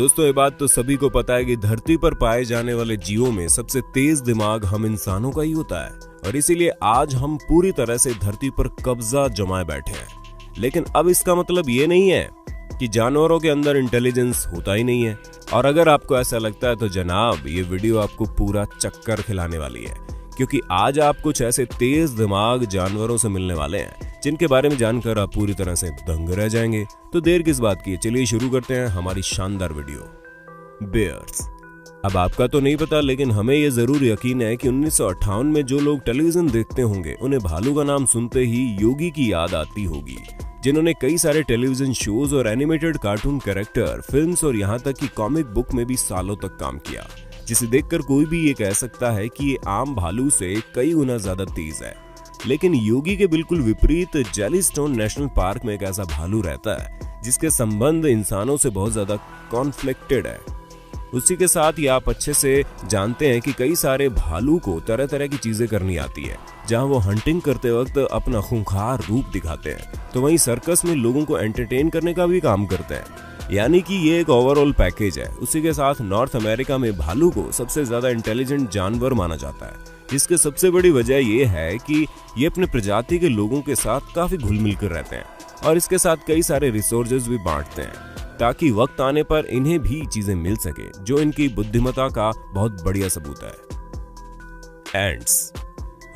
दोस्तों ये बात तो सभी को पता है कि धरती पर पाए जाने वाले जीवों में सबसे तेज दिमाग हम इंसानों का ही होता है और इसीलिए आज हम पूरी तरह से धरती पर कब्जा जमाए बैठे हैं। लेकिन अब इसका मतलब ये नहीं है कि जानवरों के अंदर इंटेलिजेंस होता ही नहीं है। और अगर आपको ऐसा लगता है तो जनाब ये वीडियो आपको पूरा चक्कर खिलाने वाली है, क्योंकि आज आप कुछ ऐसे तेज दिमाग जानवरों से मिलने वाले हैं जिनके बारे में जानकर आप पूरी तरह से दंग रह जाएंगे। तो देर किस बात की, चलिए शुरू करते हैं हमारी शानदार वीडियो। बेयर्स। अब आपका तो नहीं पता, लेकिन हमें यह जरूर यकीन है कि 1958 में जो लोग टेलीविजन देखते होंगे उन्हें भालू का नाम सुनते ही योगी की याद आती होगी, जिन्होंने कई सारे टेलीविजन शोज और एनिमेटेड कार्टून कैरेक्टर, फिल्म्स और यहाँ तक कि कॉमिक बुक में भी सालों तक काम किया, जिसे देखकर कोई भी ये कह सकता है कि ये आम भालू से कई गुना ज्यादा तेज है। लेकिन योगी के बिल्कुल विपरीत जेलीस्टोन नेशनल पार्क में एक ऐसा भालू रहता है जिसके संबंध इंसानों से बहुत ज्यादा कॉन्फ्लिक्टेड है। उसी के साथ ही आप अच्छे से जानते हैं कि कई सारे भालू को तरह तरह की चीजें करनी आती है, जहां वो हंटिंग करते वक्त अपना खूंखार रूप दिखाते हैं, तो वहीं सर्कस में लोगों को एंटरटेन करने का भी काम करते हैं। यानी कि ये एक ओवरऑल पैकेज है। उसी के साथ नॉर्थ अमेरिका में भालू को सबसे ज्यादा इंटेलिजेंट जानवर माना जाता है, जिसकी सबसे बड़ी वजह ये है कि ये अपने प्रजाति के लोगों के साथ काफी घुल मिल कर रहते हैं और इसके साथ कई सारे रिसोर्सेज भी बांटते हैं, ताकि वक्त आने पर इन्हें भी चीजें मिल सके, जो इनकी बुद्धिमत्ता का बहुत बढ़िया सबूत है। एंट्स।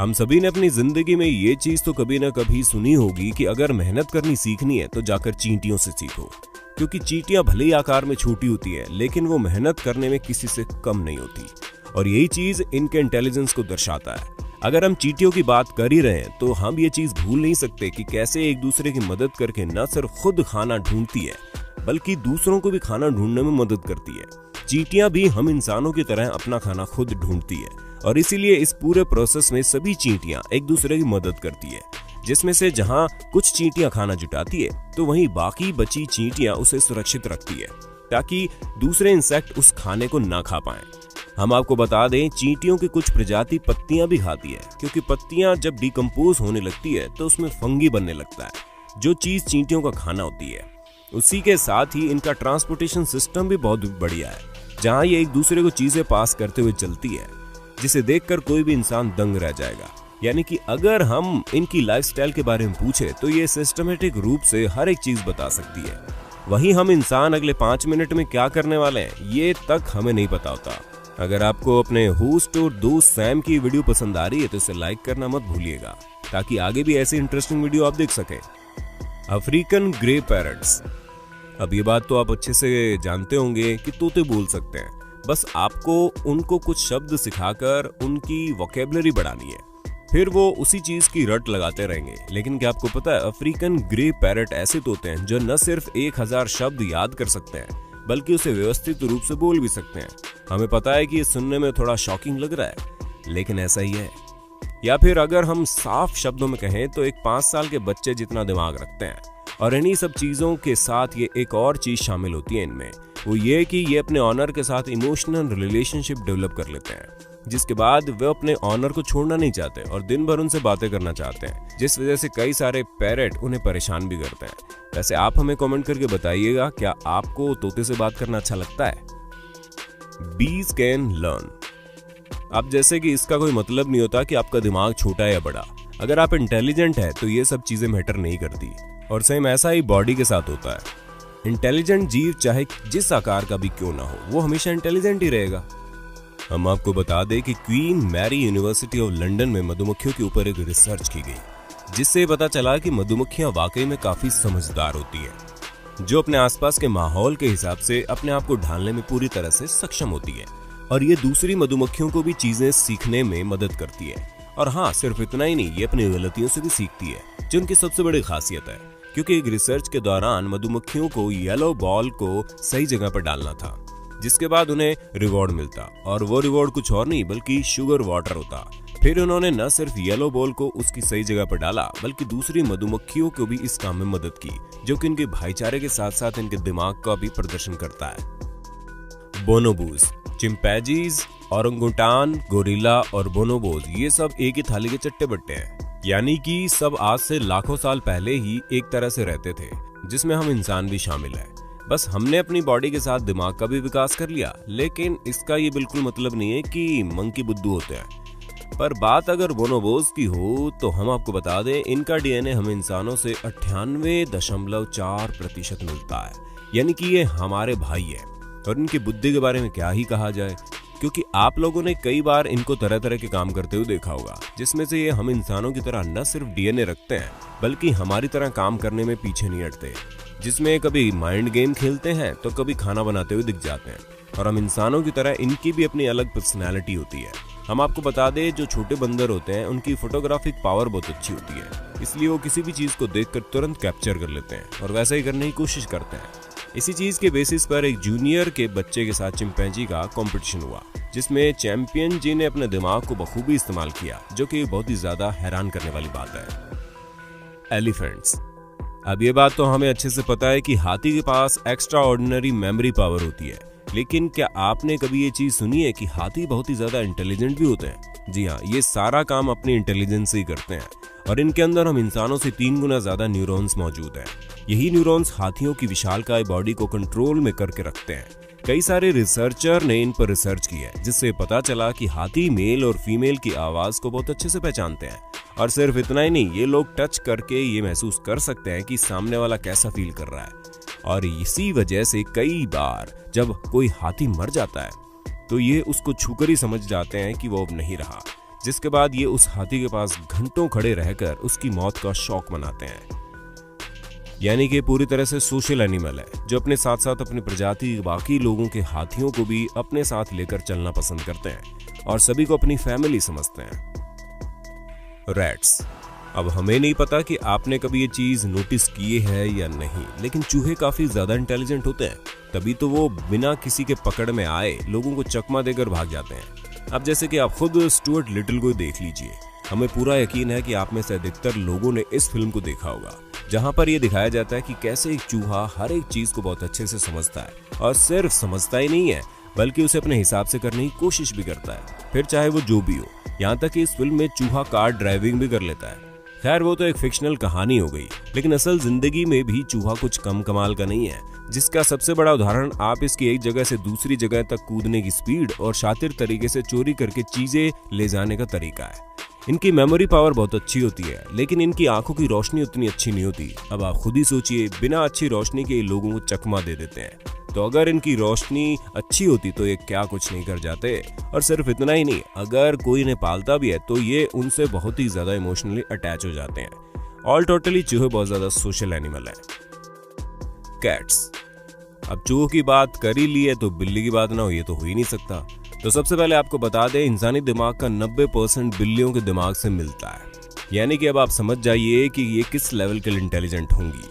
हम सभी ने अपनी जिंदगी में ये चीज तो कभी ना कभी सुनी होगी कि अगर मेहनत करनी सीखनी है तो जाकर चींटियों से सीखो, क्योंकि चींटियां भले ही आकार में छोटी होती है लेकिन वो मेहनत करने में किसी से कम नहीं होती, और यही चीज इनके इंटेलिजेंस को दर्शाता है। अगर हम चींटियों की बात कर ही रहे हैं तो हम ये चीज भूल नहीं सकते कि कैसे एक दूसरे की मदद करके न सिर्फ खुद खाना ढूंढती है बल्कि दूसरों को भी खाना ढूंढने में मदद करती है। चींटियां भी हम इंसानों की तरह अपना खाना खुद ढूंढती है और इसीलिए इस पूरे प्रोसेस में सभी चींटियां एक दूसरे की मदद करती है, जिसमें से जहां कुछ चींटियां खाना जुटाती है तो वहीं बाकी बची चींटियां उसे सुरक्षित रखती है ताकि दूसरे इंसेक्ट उस खाने को ना खा पाएं। हम आपको बता दें, चींटियों की कुछ प्रजाति पत्तियां भी खाती है, क्योंकि पत्तियां जब डिकम्पोज होने लगती है तो उसमें फंगी बनने लगता है, जो चीज चींटियों का खाना होती है। उसी के साथ ही इनका ट्रांसपोर्टेशन सिस्टम भी बहुत बढ़िया है, जहां ये एक दूसरे को चीजें पास करते हुए चलती है, जिसे देखकर कोई भी इंसान दंग रह जाएगा। यानी कि अगर हम इनकी लाइफस्टाइल के बारे में पूछे तो ये सिस्टमेटिक रूप से हर एक चीज बता सकती है। वहीं हम इंसान अगले 5 मिनट में क्या करने वाले हैं ये तक हमें नहीं पता होता। अगर आपको अपने होस्ट और दोस्त सैम की वीडियो पसंद आ रही है तो इसे लाइक करना मत भूलिएगा, ताकि आगे भी ऐसी इंटरेस्टिंग वीडियो आप देख सकें। African grey parrots. अब ये बात तो आप अच्छे से जानते होंगे कि तोते बोल सकते हैं, बस आपको उनको कुछ शब्द सिखाकर उनकी वोकैबुलरी बढ़ानी है, फिर वो उसी चीज की रट लगाते रहेंगे। लेकिन क्या आपको पता है, अफ्रीकन ग्रे पैरट ऐसे तोते हैं जो न सिर्फ 1000 शब्द याद कर सकते हैं बल्कि उसे व्यवस्थित रूप से बोल भी सकते हैं। हमें पता है कि ये सुनने में थोड़ा शॉकिंग लग रहा है, लेकिन ऐसा ही है। या फिर अगर हम साफ शब्दों में कहें तो एक 5 साल के बच्चे जितना दिमाग रखते हैं। और इन्हीं सब चीजों के साथ ये एक और चीज शामिल होती है इनमें, वो ये कि ये अपने ऑनर के साथ इमोशनल रिलेशनशिप डेवलप कर लेते हैं, जिसके बाद वे अपने ऑनर को छोड़ना नहीं चाहते और दिन भर उनसे बातें करना चाहते हैं, जिस वजह से कई सारे पैरट उन्हें परेशान भी करते हैं। वैसे आप हमें कमेंट करके बताइएगा, क्या आपको तोते से बात करना अच्छा लगता है? बीज कैन लर्न। अब जैसे कि इसका कोई मतलब नहीं होता कि आपका दिमाग छोटा या बड़ा, अगर आप इंटेलिजेंट है तो ये सब चीजें मैटर नहीं करती, और सेम ऐसा ही बॉडी के साथ होता है। इंटेलिजेंट जीव चाहे जिस आकार का भी क्यों ना हो, वो हमेशा इंटेलिजेंट ही रहेगा। हम आपको बता दें कि Queen Mary University of London में मधुमक्खियों के ऊपर एक रिसर्च की गई, जिससे पता चला कि मधुमक्खियां वाकई में काफी समझदार होती हैं, जो अपने आसपास के माहौल के हिसाब से अपने आप को ढालने में पूरी तरह से सक्षम होती है, और ये दूसरी मधुमक्खियों को भी चीजें सीखने में मदद करती है। और हाँ, सिर्फ इतना ही नहीं, ये अपनी गलतियों से भी सीखती है, जो उनकी सबसे बड़ी खासियत है, क्योंकि एक रिसर्च के दौरान मधुमक्खियों को येलो बॉल को सही जगह पर डालना था, जिसके बाद उन्हें रिवॉर्ड मिलता, और वो रिवॉर्ड कुछ और नहीं बल्कि शुगर वाटर होता। फिर उन्होंने न सिर्फ येलो बॉल को उसकी सही जगह पर डाला बल्कि दूसरी मधुमक्खियों को भी इस काम में मदद की, जो कि इनके भाईचारे के साथ साथ इनके दिमाग का भी प्रदर्शन करता है। बोनोबोज। चिंपैंजीज, ओरंगुटान, गोरिल्ला और बोनोबोज ये सब एक ही थाली के चट्टे बट्टे हैं, यानी कि सब आज से लाखों साल पहले ही एक तरह से रहते थे, जिसमें हम इंसान भी शामिल है। बस हमने अपनी बॉडी के साथ दिमाग का भी विकास कर लिया, लेकिन इसका ये बिल्कुल मतलब नहीं है कि मंकी बुद्धू होते हैं। पर बात अगर बोनोबोज की हो तो हम आपको बता दें, इनका डीएनए हम इंसानों से 98.4% मिलता है, यानी कि ये हमारे भाई है। और इनकी बुद्धि के बारे में क्या ही कहा जाए, क्योंकि आप लोगों ने कई बार इनको तरह तरह के काम करते हुए देखा होगा, जिसमें से ये हम इंसानों की तरह न सिर्फ डीएनए रखते हैं बल्कि हमारी तरह काम करने में पीछे नहीं हटते, जिसमें कभी माइंड गेम खेलते हैं तो कभी खाना बनाते हुए दिख जाते हैं। और हम इंसानों की तरह इनकी भी अपनी अलग पर्सनैलिटी होती है। हम आपको बता दें, जो छोटे बंदर होते हैं उनकी फोटोग्राफिक पावर बहुत अच्छी होती है, इसलिए वो किसी भी चीज को देखकर तुरंत कैप्चर कर लेते हैं और वैसा ही करने की कोशिश करते हैं। इसी चीज के बेसिस पर एक जूनियर के बच्चे के साथ चिंपैंजी का कंपटीशन हुआ, जिसमें चैंपियन जी ने अपने दिमाग को बखूबी इस्तेमाल किया, जो कि बहुत ही ज्यादा हैरान करने वाली बात है। एलिफेंट्स। अब ये बात तो हमें अच्छे से पता है कि हाथी के पास एक्स्ट्रा ऑर्डिनरी मेमोरी पावर होती है, लेकिन क्या आपने कभी ये चीज सुनी है कि हाथी बहुत ही ज्यादा इंटेलिजेंट भी होते हैं? जी हाँ, ये सारा काम अपनी इंटेलिजेंस से ही करते हैं और इनके अंदर हम इंसानों से 3 गुना ज्यादा न्यूरॉन्स मौजूद हैं। यही न्यूरॉन्स हाथियों की विशालकाय बॉडी को कंट्रोल में करके रखते हैं। कई सारे रिसर्चर ने इन पर रिसर्च की है, जिससे पता चला कि हाथी मेल और फीमेल की आवाज को बहुत अच्छे से पहचानते हैं। और सिर्फ इतना ही नहीं, ये लोग टच करके ये महसूस कर सकते हैं कि सामने वाला कैसा फील कर रहा है। और इसी वजह से कई बार जब कोई हाथी मर जाता है तो ये उसको छूकर ही समझ जाते हैं कि वो अब नहीं रहा, जिसके बाद ये उस हाथी के पास घंटों खड़े रहकर उसकी मौत का शौक मनाते हैं। यानी कि पूरी तरह से सोशल एनिमल है, जो अपने साथ साथ अपनी प्रजाति के बाकी लोगों के हाथियों को भी अपने साथ लेकर चलना पसंद करते हैं और सभी को अपनी फैमिली समझते हैं। रैट्स। अब हमें नहीं पता कि आपने कभी ये चीज नोटिस की है या नहीं, लेकिन चूहे काफी ज्यादा इंटेलिजेंट होते हैं, तभी तो वो बिना किसी के पकड़ में आए लोगों को चकमा देकर भाग जाते हैं। अब जैसे कि आप खुद स्टुअर्ट लिटिल को देख लीजिए। हमें पूरा यकीन है कि आप में से अधिकतर लोगों ने इस फिल्म को देखा होगा, जहां पर यह दिखाया जाता है कि कैसे एक चूहा हर एक चीज को बहुत अच्छे से समझता है, और सिर्फ समझता ही नहीं है बल्कि उसे अपने हिसाब से करने की कोशिश भी करता है, फिर चाहे वो जो भी हो। यहाँ तक कि इस फिल्म में चूहा कार ड्राइविंग भी कर लेता है। खैर, वो तो एक फिक्शनल कहानी हो गई, लेकिन असल जिंदगी में भी चूहा कुछ कम कमाल का नहीं है, जिसका सबसे बड़ा उदाहरण आप इसकी एक जगह से दूसरी जगह तक कूदने की स्पीड और शातिर तरीके से चोरी करके चीजें ले जाने का तरीका है। इनकी मेमोरी पावर बहुत अच्छी होती है, लेकिन इनकी आंखों की रोशनी उतनी अच्छी नहीं होती। अब आप खुद ही सोचिए, बिना अच्छी रोशनी के लोगों को चकमा दे देते हैं, तो अगर इनकी रोशनी अच्छी होती तो ये क्या कुछ नहीं कर जाते। और सिर्फ इतना ही नहीं, अगर कोई इन्हें पालता भी है तो ये उनसे बहुत ही ज्यादा इमोशनली अटैच हो जाते हैं। ऑल टोटली चूहे बहुत ज्यादा सोशल एनिमल है। कैट्स। अब चूहों की बात कर ही ली है तो बिल्ली की बात ना हो, ये तो हो ही नहीं सकता। तो सबसे पहले आपको बता दें, इंसानी दिमाग का 90% बिल्लियों के दिमाग से मिलता है। यानी कि अब आप समझ जाइए कि ये किस लेवल के इंटेलिजेंट होंगी,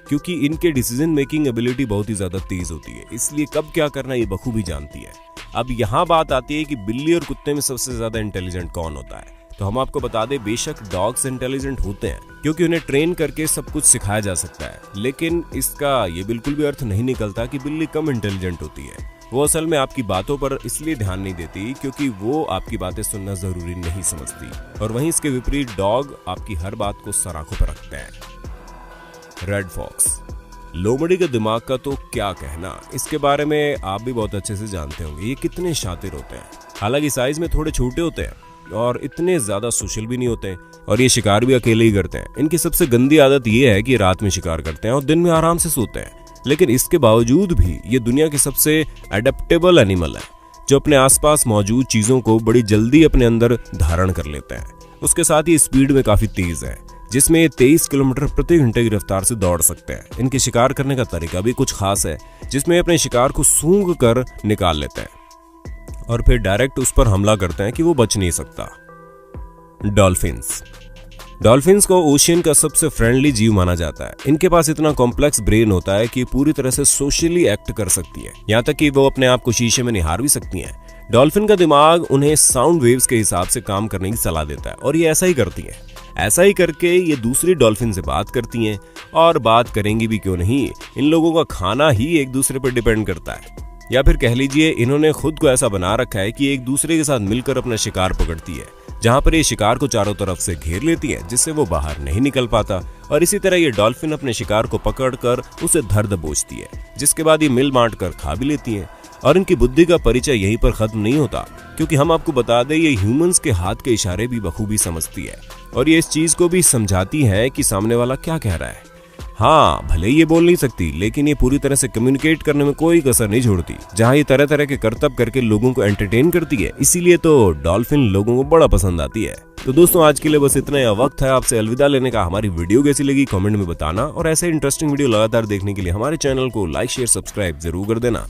क्योंकि इनके डिसीजन मेकिंग एबिलिटी बहुत ही ज्यादा तेज होती है, इसलिए कब क्या करना ये बखूबी जानती है। अब यहाँ बात आती है कि बिल्ली और कुत्ते में सबसे ज्यादा इंटेलिजेंट कौन होता है, तो हम आपको बता दें, बेशक डॉग्स इंटेलिजेंट होते हैं क्योंकि उन्हें ट्रेन करके सब कुछ सिखाया जा सकता है, लेकिन इसका ये बिल्कुल भी अर्थ नहीं निकलता कि बिल्ली कम इंटेलिजेंट होती है। वो असल में आपकी बातों पर इसलिए ध्यान नहीं देती क्योंकि वो आपकी बातें सुनना जरूरी नहीं समझती, और वहीं इसके विपरीत डॉग आपकी हर बात को सर आंखों पर रखते हैं। Red fox. लोमड़ी के दिमाग का तो क्या कहना, इसके बारे में आप भी बहुत अच्छे से जानते होंगे। ये कितने शातिर होते हैं, हालांकि साइज में थोड़े छोटे होते हैं और इतने ज्यादा सोशल भी नहीं होते, और ये शिकार भी अकेले ही करते हैं। इनकी सबसे गंदी आदत ये है कि रात में शिकार करते हैं और दिन में आराम से सोते हैं, लेकिन इसके बावजूद भी ये दुनिया के सबसे एडेप्टेबल एनिमल है, जो अपने आसपास मौजूद चीजों को बड़ी जल्दी अपने अंदर धारण कर लेते हैं। उसके साथ ही स्पीड में काफी तेज है, जिसमें ये 23 किलोमीटर प्रति घंटे की रफ्तार से दौड़ सकते हैं। इनके शिकार करने का तरीका भी कुछ खास है, जिसमें अपने शिकार को सूंघ कर निकाल लेते हैं और फिर डायरेक्ट उस पर हमला करते हैं कि वो बच नहीं सकता। डॉल्फिन्स। डॉल्फिन्स को ओशियन का सबसे फ्रेंडली जीव माना जाता है। इनके पास इतना कॉम्प्लेक्स ब्रेन होता है कि पूरी तरह से सोशली एक्ट कर सकती है, यहाँ तक कि वो अपने आप को शीशे में निहार भी सकती हैं। डॉल्फिन का दिमाग उन्हें साउंड वेव्स के हिसाब से काम करने की सलाह देता है, और ये ऐसा ही करती हैं। ऐसा ही करके ये दूसरी डॉल्फिन से बात करती हैं, और बात करेंगी भी क्यों नहीं, इन लोगों का खाना ही एक दूसरे पर डिपेंड करता है, या फिर कह लीजिए इन्होंने खुद को ऐसा बना रखा है कि एक दूसरे के साथ मिलकर अपना शिकार पकड़ती है, जहाँ पर ये शिकार को चारों तरफ से घेर लेती है, जिससे वो बाहर नहीं निकल पाता। और इसी तरह ये डॉल्फिन अपने शिकार को पकड़कर उसे धर दबोचती है, जिसके बाद ये मिल बांट कर खा भी लेती हैं। और इनकी बुद्धि का परिचय यहीं पर खत्म नहीं होता, क्योंकि हम आपको बता दें ये ह्यूमंस के हाथ के इशारे भी बखूबी समझती है और ये इस चीज को भी समझाती है कि सामने वाला क्या कह रहा है। हाँ, भले ही ये बोल नहीं सकती, लेकिन ये पूरी तरह से कम्युनिकेट करने में कोई कसर नहीं छोड़ती। जहाँ ये तरह तरह के करतब करके लोगों को एंटरटेन करती है, इसीलिए तो डॉल्फिन लोगों को बड़ा पसंद आती है। तो दोस्तों, आज के लिए बस इतना ही वक्त है आपसे अलविदा लेने का। हमारी वीडियो कैसी लगी कमेंट में बताना और ऐसे इंटरेस्टिंग वीडियो लगातार देखने के लिए हमारे चैनल को लाइक शेयर सब्सक्राइब जरूर कर देना।